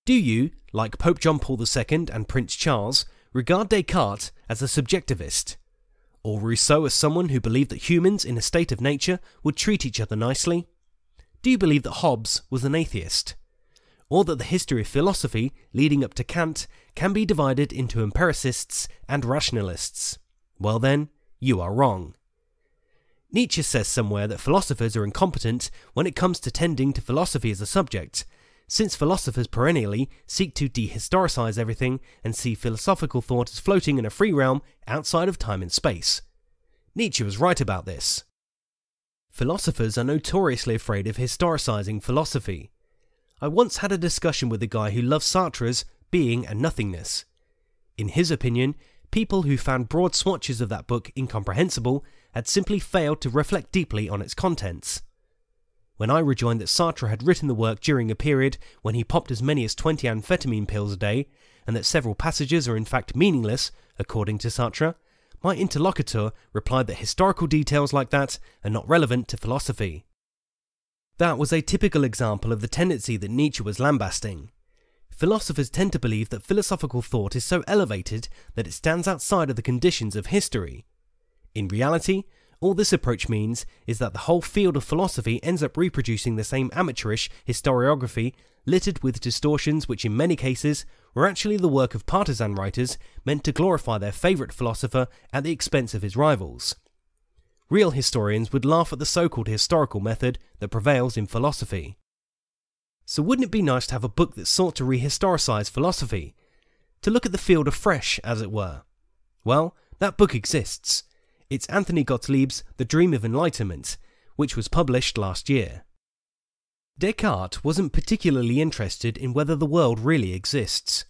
Do you, like Pope John Paul II and Prince Charles, regard Descartes as a subjectivist? Or Rousseau as someone who believed that humans in a state of nature would treat each other nicely? Do you believe that Hobbes was an atheist? Or that the history of philosophy leading up to Kant can be divided into empiricists and rationalists? Well then, you are wrong. Nietzsche says somewhere that philosophers are incompetent when it comes to tending to philosophy as a subject, since philosophers perennially seek to dehistoricize everything and see philosophical thought as floating in a free realm outside of time and space. Nietzsche was right about this. Philosophers are notoriously afraid of historicizing philosophy. I once had a discussion with a guy who loves Sartre's Being and Nothingness. In his opinion, people who found broad swatches of that book incomprehensible had simply failed to reflect deeply on its contents. When I rejoined that Sartre had written the work during a period when he popped as many as 20 amphetamine pills a day, and that several passages are in fact meaningless, according to Sartre, my interlocutor replied that historical details like that are not relevant to philosophy. That was a typical example of the tendency that Nietzsche was lambasting. Philosophers tend to believe that philosophical thought is so elevated that it stands outside of the conditions of history. In reality, all this approach means is that the whole field of philosophy ends up reproducing the same amateurish historiography littered with distortions which in many cases were actually the work of partisan writers meant to glorify their favourite philosopher at the expense of his rivals. Real historians would laugh at the so-called historical method that prevails in philosophy. So wouldn't it be nice to have a book that sought to rehistoricize philosophy? To look at the field afresh, as it were? Well, that book exists. It's Anthony Gottlieb's The Dream of Enlightenment, which was published last year. Descartes wasn't particularly interested in whether the world really exists.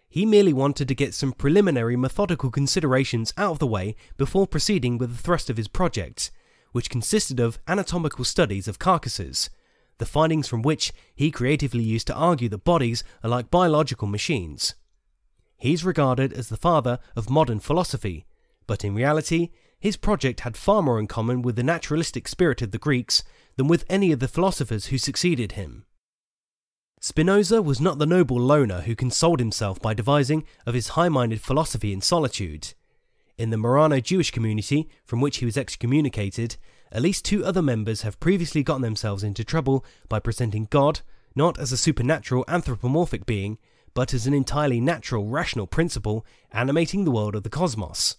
He merely wanted to get some preliminary methodical considerations out of the way before proceeding with the thrust of his project, which consisted of anatomical studies of carcasses, the findings from which he creatively used to argue that bodies are like biological machines. He's regarded as the father of modern philosophy, but in reality, his project had far more in common with the naturalistic spirit of the Greeks than with any of the philosophers who succeeded him. Spinoza was not the noble loner who consoled himself by devising of his high-minded philosophy in solitude. In the Marrano Jewish community, from which he was excommunicated, at least 2 other members have previously gotten themselves into trouble by presenting God not as a supernatural anthropomorphic being, but as an entirely natural, rational principle animating the world of the cosmos.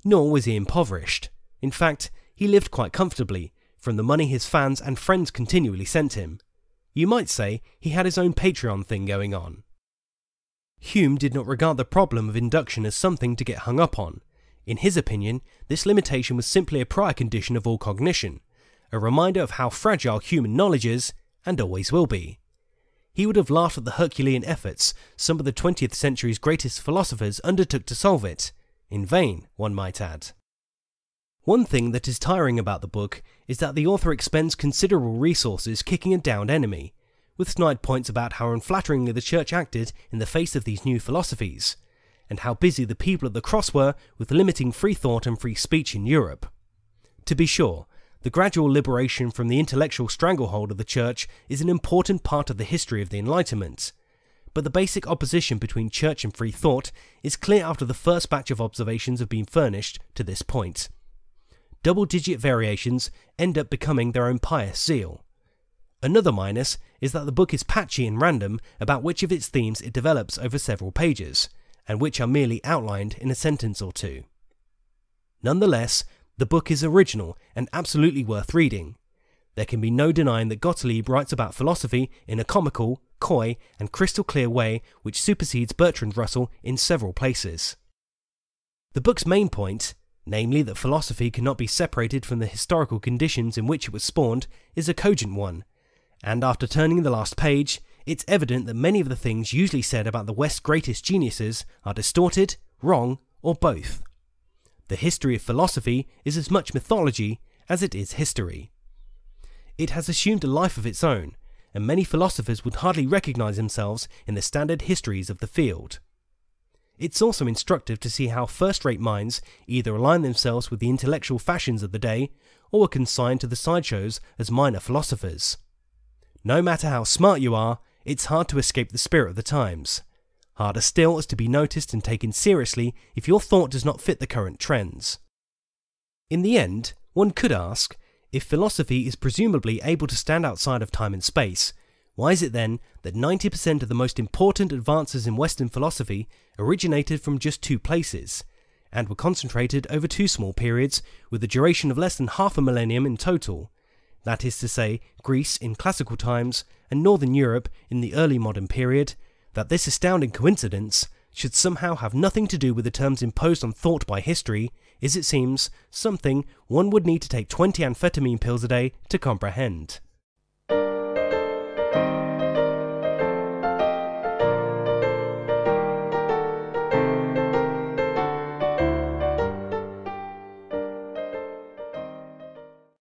Nor was he impoverished. In fact, he lived quite comfortably, from the money his fans and friends continually sent him. You might say he had his own Patreon thing going on. Hume did not regard the problem of induction as something to get hung up on. In his opinion, this limitation was simply a prior condition of all cognition, a reminder of how fragile human knowledge is, and always will be. He would have laughed at the Herculean efforts some of the 20th century's greatest philosophers undertook to solve it. In vain, one might add. One thing that is tiring about the book is that the author expends considerable resources kicking a downed enemy, with snide points about how unflatteringly the church acted in the face of these new philosophies, and how busy the people at the cross were with limiting free thought and free speech in Europe. To be sure, the gradual liberation from the intellectual stranglehold of the church is an important part of the history of the Enlightenment, but the basic opposition between church and free thought is clear after the first batch of observations have been furnished to this point. Double-digit variations end up becoming their own pious zeal. Another minus is that the book is patchy and random about which of its themes it develops over several pages, and which are merely outlined in a sentence or two. Nonetheless, the book is original and absolutely worth reading. There can be no denying that Gottlieb writes about philosophy in a comical, coy, and crystal clear way which supersedes Bertrand Russell in several places. The book's main point, namely that philosophy cannot be separated from the historical conditions in which it was spawned, is a cogent one, and after turning the last page, it's evident that many of the things usually said about the West's greatest geniuses are distorted, wrong, or both. The history of philosophy is as much mythology as it is history. It has assumed a life of its own, and many philosophers would hardly recognise themselves in the standard histories of the field. It's also instructive to see how first-rate minds either align themselves with the intellectual fashions of the day, or are consigned to the sideshows as minor philosophers. No matter how smart you are, it's hard to escape the spirit of the times. Harder still is to be noticed and taken seriously if your thought does not fit the current trends. In the end, one could ask, if philosophy is presumably able to stand outside of time and space, why is it then that 90% of the most important advances in Western philosophy originated from just 2 places, and were concentrated over 2 small periods with a duration of less than half a millennium in total? That is to say, Greece in classical times and Northern Europe in the early modern period. That this astounding coincidence should somehow have nothing to do with the terms imposed on thought by history is, it seems, something one would need to take 20 amphetamine pills a day to comprehend.